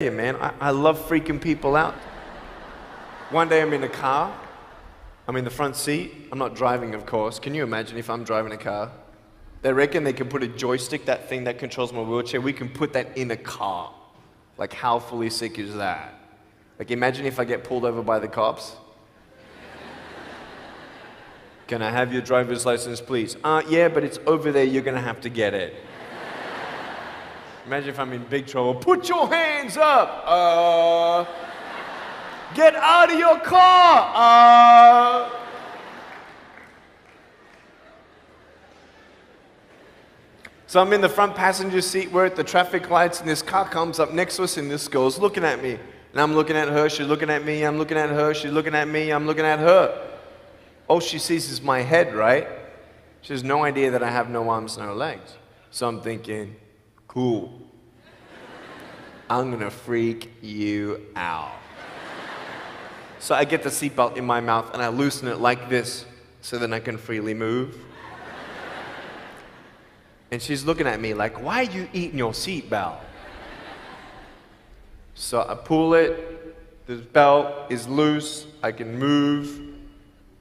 Yeah, man, I love freaking people out. One day I'm in a car, I'm in the front seat, I'm not driving, of course. Can you imagine if I'm driving a car? They reckon they can put a joystick, that thing that controls my wheelchair, we can put that in a car. Like, how fully sick is that? Like, imagine if I get pulled over by the cops. Can I have your driver's license, please? Yeah, but it's over there, you're gonna have to get it. Imagine if I'm in big trouble. Put your hands up! Get out of your car! So I'm in the front passenger seat, we're at the traffic lights, and this car comes up next to us, and this girl's looking at me. And I'm looking at her, she's looking at me, I'm looking at her, she's looking at me, I'm looking at her. All she sees is my head, right? She has no idea that I have no arms, no legs. So I'm thinking, cool. I'm gonna freak you out. So I get the seatbelt in my mouth and I loosen it like this so then I can freely move. And she's looking at me like, why are you eating your seatbelt? So I pull it, the belt is loose, I can move.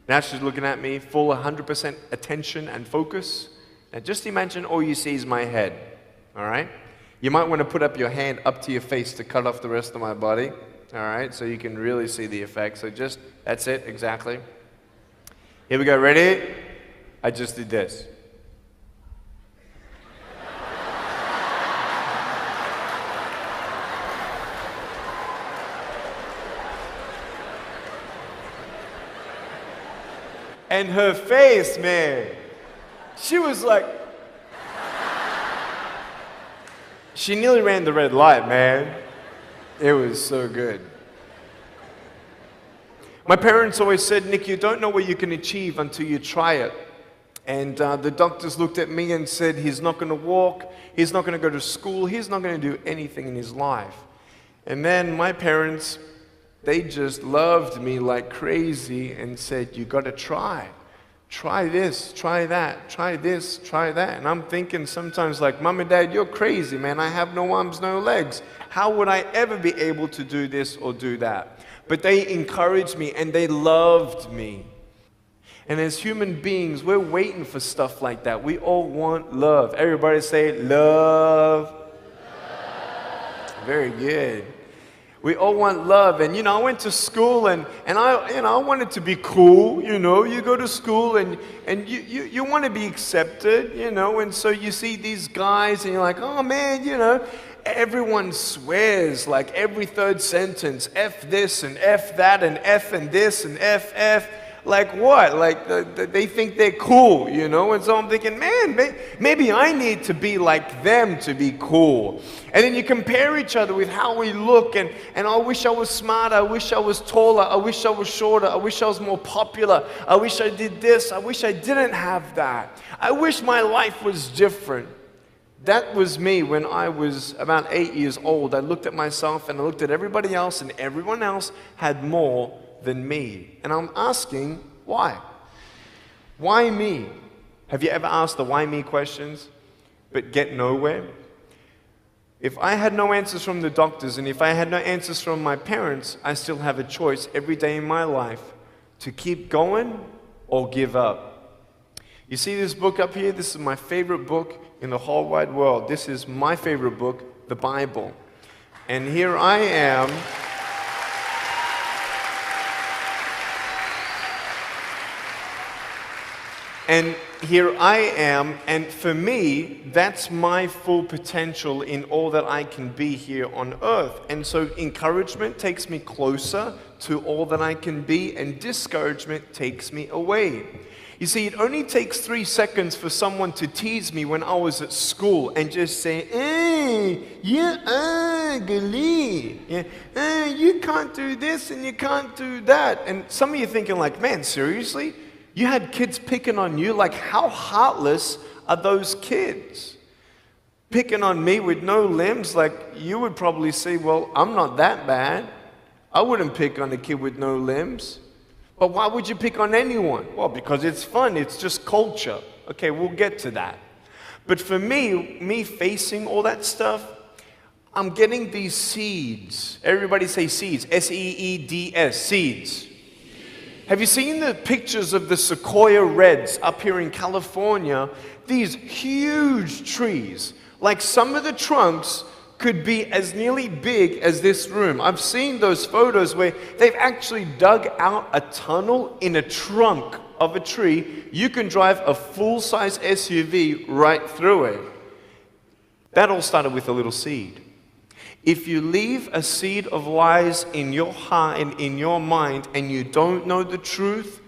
Now she's looking at me, full 100% attention and focus. Now just imagine all you see is my head, all right? You might want to put up your hand up to your face to cut off the rest of my body, all right? So you can really see the effect. So just, that's it, exactly. Here we go, ready? I just did this. And her face, man, she was like, she nearly ran the red light, man. It was so good. My parents always said, Nick, you don't know what you can achieve until you try it. And the doctors looked at me and said, he's not going to walk, he's not going to go to school, he's not going to do anything in his life. And then my parents, they just loved me like crazy and said, you got to try. Try this, try that, try this, try that. And I'm thinking sometimes like, Mom and Dad, you're crazy, man. I have no arms, no legs. How would I ever be able to do this or do that? But they encouraged me and they loved me. And as human beings, we're waiting for stuff like that. We all want love. Everybody say, love. Very good. We all want love, and I went to school, and I wanted to be cool. You go to school, and you want to be accepted, and so you see these guys, and you're like, oh man, everyone swears like every third sentence, F this and F that and F and this and F. Like what? Like they think they're cool, And so I'm thinking, man, maybe I need to be like them to be cool. And then you compare each other with how we look, and I wish I was smarter, I wish I was taller, I wish I was shorter, I wish I was more popular, I wish I did this, I wish I didn't have that. I wish my life was different. That was me when I was about 8 years old. I looked at myself and I looked at everybody else, and everyone else had more than me. And I'm asking, why? Why me? Have you ever asked the why me questions, but get nowhere? If I had no answers from the doctors, and if I had no answers from my parents, I still have a choice every day in my life to keep going or give up. You see this book up here? This is my favorite book in the whole wide world. This is my favorite book, the Bible. And here I am. And here I am, and for me, that's my full potential in all that I can be here on earth. And so encouragement takes me closer to all that I can be, and discouragement takes me away. You see, it only takes 3 seconds for someone to tease me when I was at school and just say, you ugly. You can't do this and you can't do that. And some of you thinking like, man, seriously? You had kids picking on you? Like, how heartless are those kids? Picking on me with no limbs, like, you would probably say, well, I'm not that bad. I wouldn't pick on a kid with no limbs. But why would you pick on anyone? Well, because it's fun. It's just culture. Okay, we'll get to that. But for me facing all that stuff, I'm getting these seeds. Everybody say seeds. S-E-E-D-S, seeds. Have you seen the pictures of the sequoia reds up here in California? These huge trees. Like some of the trunks could be as nearly big as this room. I've seen those photos where they've actually dug out a tunnel in a trunk of a tree. You can drive a full-size SUV right through it. That all started with a little seed. If you leave a seed of lies in your heart and in your mind and you don't know the truth,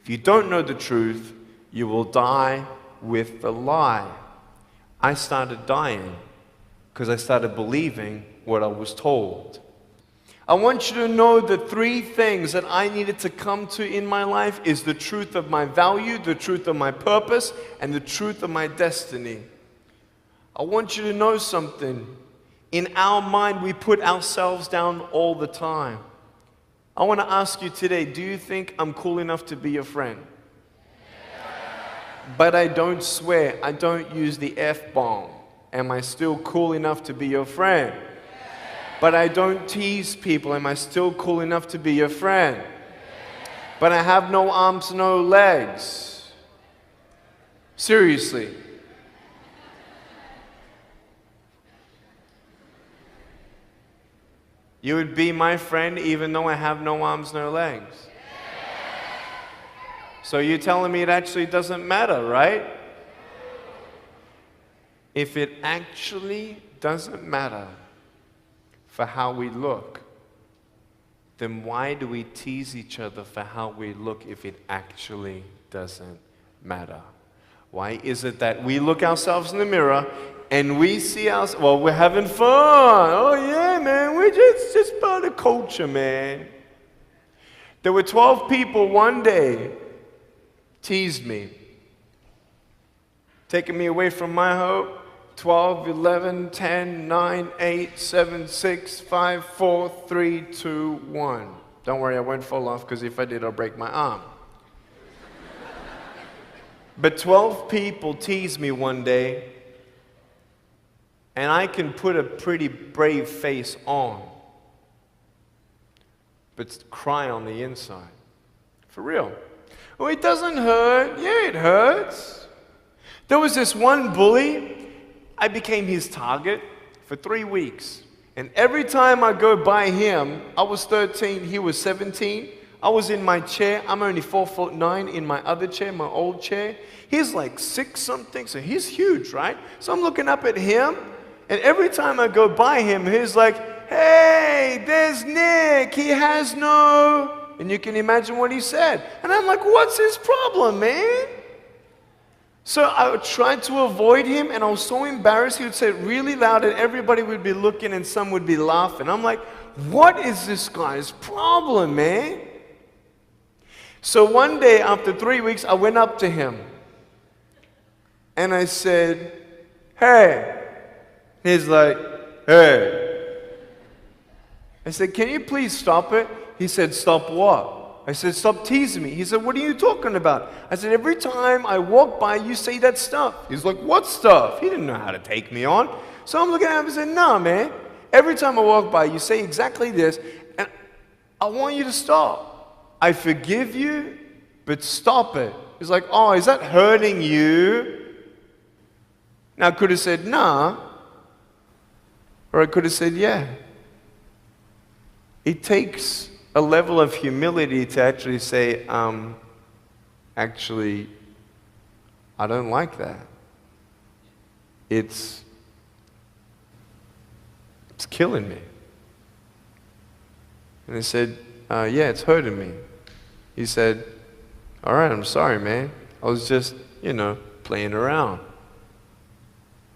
if you don't know the truth, you will die with the lie. I started dying because I started believing what I was told. I want you to know the three things that I needed to come to in my life is the truth of my value, the truth of my purpose, and the truth of my destiny. I want you to know something. In our mind, we put ourselves down all the time. I want to ask you today, do you think I'm cool enough to be your friend? But I don't swear, I don't use the F-bomb. Am I still cool enough to be your friend? But I don't tease people. Am I still cool enough to be your friend? But I have no arms, no legs. Seriously. You would be my friend even though I have no arms, no legs. So you're telling me it actually doesn't matter, right? If it actually doesn't matter for how we look, then why do we tease each other for how we look if it actually doesn't matter? Why is it that we look ourselves in the mirror and we see ourselves, well, we're having fun. Oh yeah, man, we're just part of culture, man. There were 12 people one day teased me, taking me away from my hope. 12, 11, 10, 9, 8, 7, 6, 5, 4, 3, 2, 1. Don't worry, I won't fall off because if I did, I'll break my arm. But 12 people teased me one day, and I can put a pretty brave face on, but cry on the inside. For real. Oh, it doesn't hurt. Yeah, it hurts. There was this one bully. I became his target for 3 weeks. And every time I go by him, I was 13, he was 17. I was in my chair. I'm only 4'9" in my other chair, my old chair. He's like 6 something, so he's huge, right? So I'm looking up at him, and every time I go by him, he's like, hey, there's Nick. He has no... And you can imagine what he said. And I'm like, what's his problem, man? So I tried to avoid him, and I was so embarrassed. He would say it really loud, and everybody would be looking, and some would be laughing. I'm like, what is this guy's problem, man? So one day, after 3 weeks, I went up to him, and I said, hey. He's like, hey. I said, can you please stop it? He said, stop what? I said, stop teasing me. He said, what are you talking about? I said, every time I walk by, you say that stuff. He's like, what stuff? He didn't know how to take me on. So I'm looking at him and said, nah, man. Every time I walk by, you say exactly this, and I want you to stop. I forgive you, but stop it. He's like, oh, is that hurting you? Now, I could have said, nah. Or I could have said, yeah. It takes a level of humility to actually say, actually, I don't like that. It's killing me. And I said, yeah, it's hurting me. He said, all right, I'm sorry, man. I was just, playing around.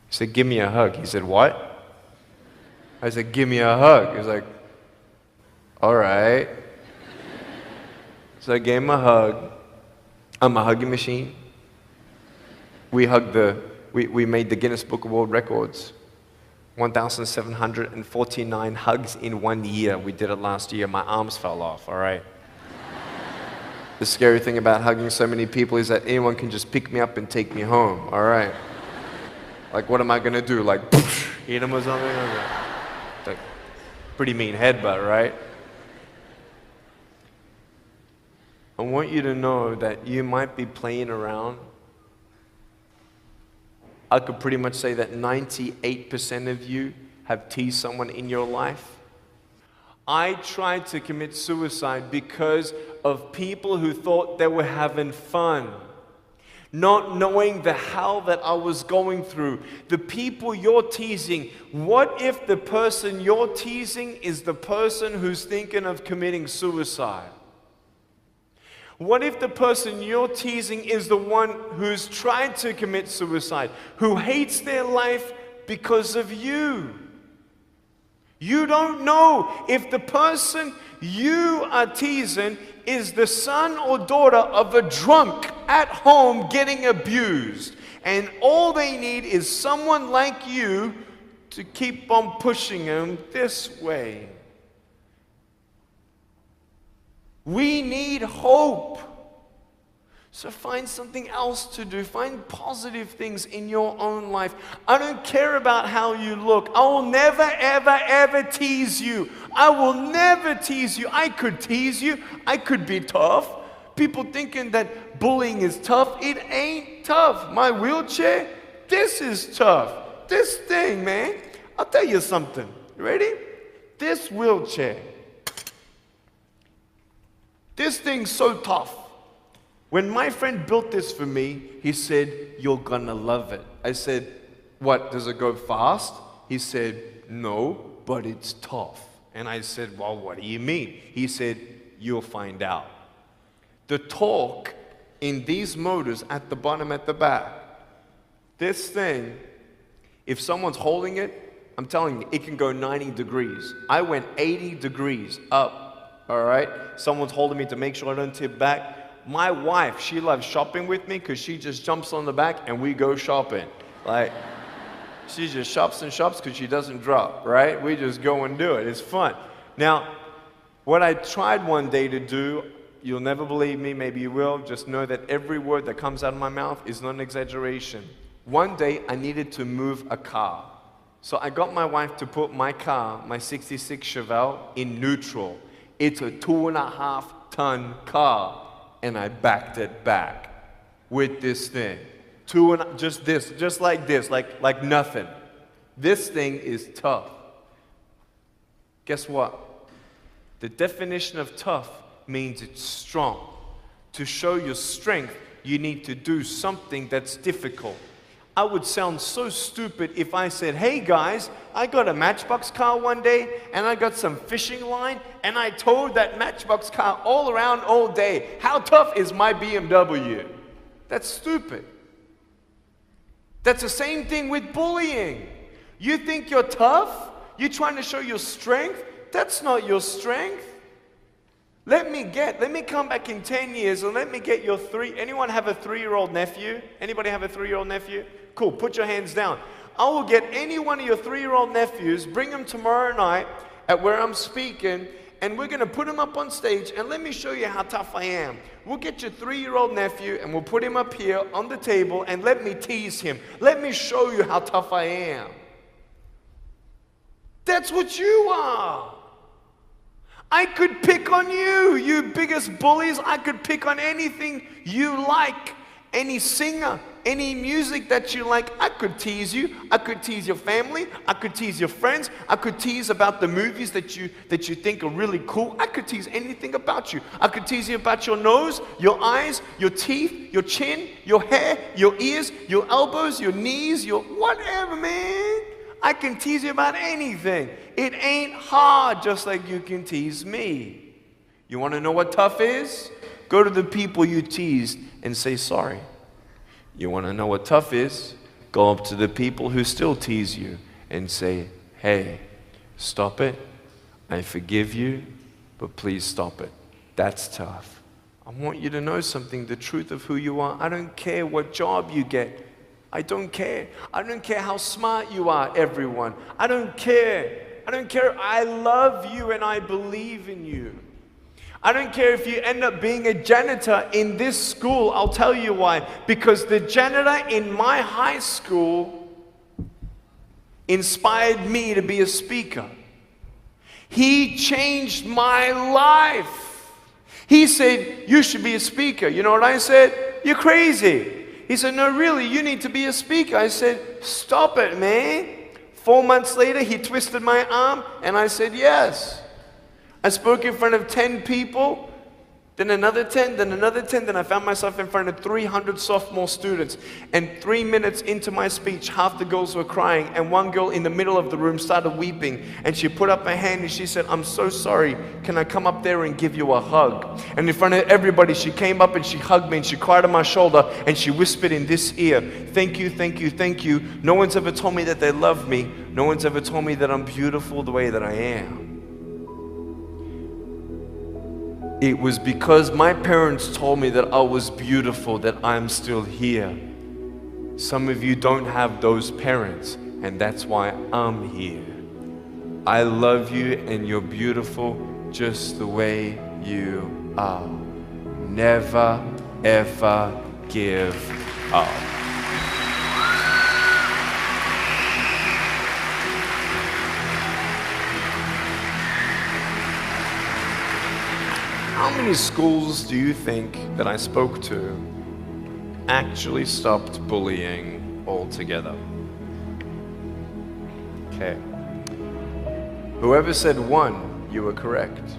He said, give me a hug. He said, what? I said, give me a hug. He was like, all right. So I gave him a hug. I'm a hugging machine. We made the Guinness Book of World Records. 1,749 hugs in 1 year. We did it last year. My arms fell off, all right? The scary thing about hugging so many people is that anyone can just pick me up and take me home, all right? Like, what am I gonna do? Like, eat them or something? Okay. Pretty mean headbutt, right? I want you to know that you might be playing around. I could pretty much say that 98% of you have teased someone in your life. I tried to commit suicide because of people who thought they were having fun, not knowing the hell that I was going through. The people you're teasing, what if the person you're teasing is the person who's thinking of committing suicide? What if the person you're teasing is the one who's tried to commit suicide, who hates their life because of you? You don't know if the person you are teasing is the son or daughter of a drunk at home getting abused. And all they need is someone like you to keep on pushing them this way. We need hope. So find something else to do. Find positive things in your own life. I don't care about how you look. I will never, ever, ever tease you. I will never tease you. I could tease you. I could be tough. People thinking that bullying is tough. It ain't tough. My wheelchair, this is tough. This thing, man. I'll tell you something. You ready? This wheelchair. This thing's so tough. When my friend built this for me, he said, "You're gonna love it." I said, "What, does it go fast?" He said, "No, but it's tough." And I said, "Well, what do you mean?" He said, "You'll find out." The torque in these motors at the bottom, at the back, this thing, if someone's holding it, I'm telling you, it can go 90 degrees. I went 80 degrees up, all right? Someone's holding me to make sure I don't tip back. My wife, she loves shopping with me because she just jumps on the back and we go shopping. Like, she just shops and shops because she doesn't drop, right? We just go and do it. It's fun. Now, what I tried one day to do, you'll never believe me, maybe you will, just know that every word that comes out of my mouth is not an exaggeration. One day, I needed to move a car. So I got my wife to put my car, my 66 Chevelle, in neutral. It's a 2.5-ton car. And I backed it back with this thing. Just like this, like nothing. This thing is tough. Guess what? The definition of tough means it's strong. To show your strength, you need to do something that's difficult. I would sound so stupid if I said, "Hey guys, I got a Matchbox car one day and I got some fishing line and I towed that Matchbox car all around all day. How tough is my BMW?" That's stupid. That's the same thing with bullying. You think you're tough? You're trying to show your strength? That's not your strength. Let me come back in 10 years and let me get your anyone have a 3-year-old nephew? Anybody have a 3-year-old nephew? Cool, put your hands down. I will get any one of your 3-year-old nephews, bring them tomorrow night at where I'm speaking, and we're going to put him up on stage, and let me show you how tough I am. We'll get your 3-year-old nephew, and we'll put him up here on the table, and let me tease him. Let me show you how tough I am. That's what you are. I could pick on you, you biggest bullies. I could pick on anything you like. Any singer, any music that you like, I could tease you. I could tease your family. I could tease your friends. I could tease about the movies that you think are really cool. I could tease anything about you. I could tease you about your nose, your eyes, your teeth, your chin, your hair, your ears, your elbows, your knees, your whatever, man. I can tease you about anything. It ain't hard, just like you can tease me. You want to know what tough is? Go to the people you teased and say sorry. You want to know what tough is? Go up to the people who still tease you and say, "Hey, stop it. I forgive you, but please stop it." That's tough. I want you to know something, the truth of who you are. I don't care what job you get. I don't care. I don't care how smart you are, everyone. I don't care. I don't care. I love you and I believe in you. I don't care if you end up being a janitor in this school. I'll tell you why. Because the janitor in my high school inspired me to be a speaker. He changed my life. He said, you should be a speaker. You know what I said? You're crazy. He said, no, really, you need to be a speaker. I said, stop it, man. 4 months later, he twisted my arm, and I said, yes. I spoke in front of 10 people, then another 10, then another 10, then I found myself in front of 300 sophomore students. And 3 minutes into my speech, half the girls were crying, and one girl in the middle of the room started weeping, and she put up her hand and she said, I'm so sorry, can I come up there and give you a hug? And in front of everybody, she came up and she hugged me and she cried on my shoulder and she whispered in this ear, thank you, thank you, thank you. No one's ever told me that they love me. No one's ever told me that I'm beautiful the way that I am. It was because my parents told me that I was beautiful that I'm still here. Some of you don't have those parents, and that's why I'm here. I love you, and you're beautiful just the way you are. Never, ever give up. How many schools do you think that I spoke to actually stopped bullying altogether? Okay. Whoever said one, you were correct.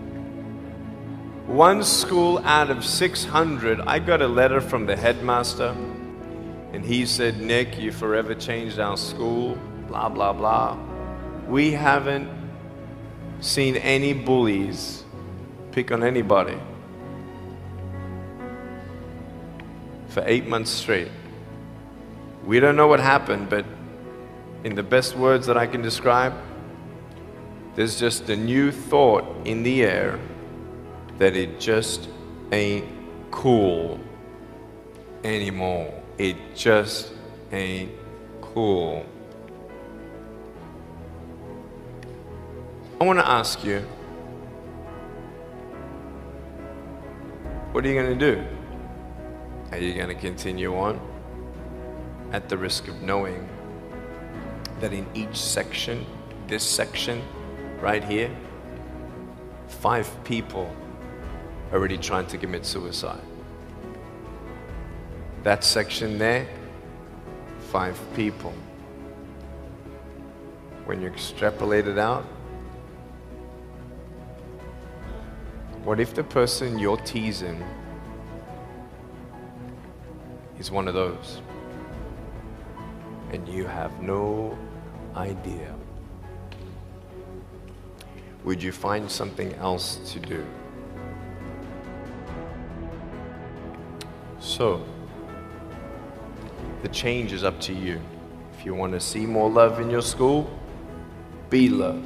One school out of 600, I got a letter from the headmaster, and he said, Nick, you forever changed our school, blah, blah, blah. We haven't seen any bullies pick on anybody for 8 months straight. We don't know what happened, but in the best words that I can describe, there's just a new thought in the air that it just ain't cool anymore. It just ain't cool. I want to ask you, what are you going to do? Are you going to continue on at the risk of knowing that in each section, this section right here, 5 people are already trying to commit suicide? That section there, 5 people. When you extrapolate it out, what if the person you're teasing is one of those, and you have no idea? Would you find something else to do? So, the change is up to you. If you want to see more love in your school, be love.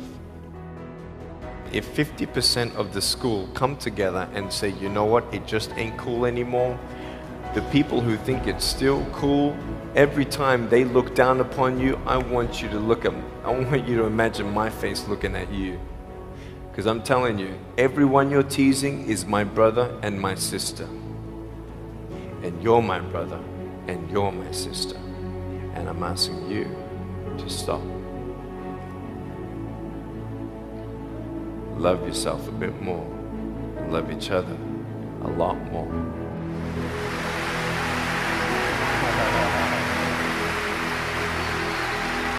If 50% of the school come together and say, you know what, it just ain't cool anymore, the people who think it's still cool, every time they look down upon you, I want you to imagine my face looking at you. Because I'm telling you, everyone you're teasing is my brother and my sister. And you're my brother and you're my sister. And I'm asking you to stop. Love yourself a bit more. Love each other a lot more.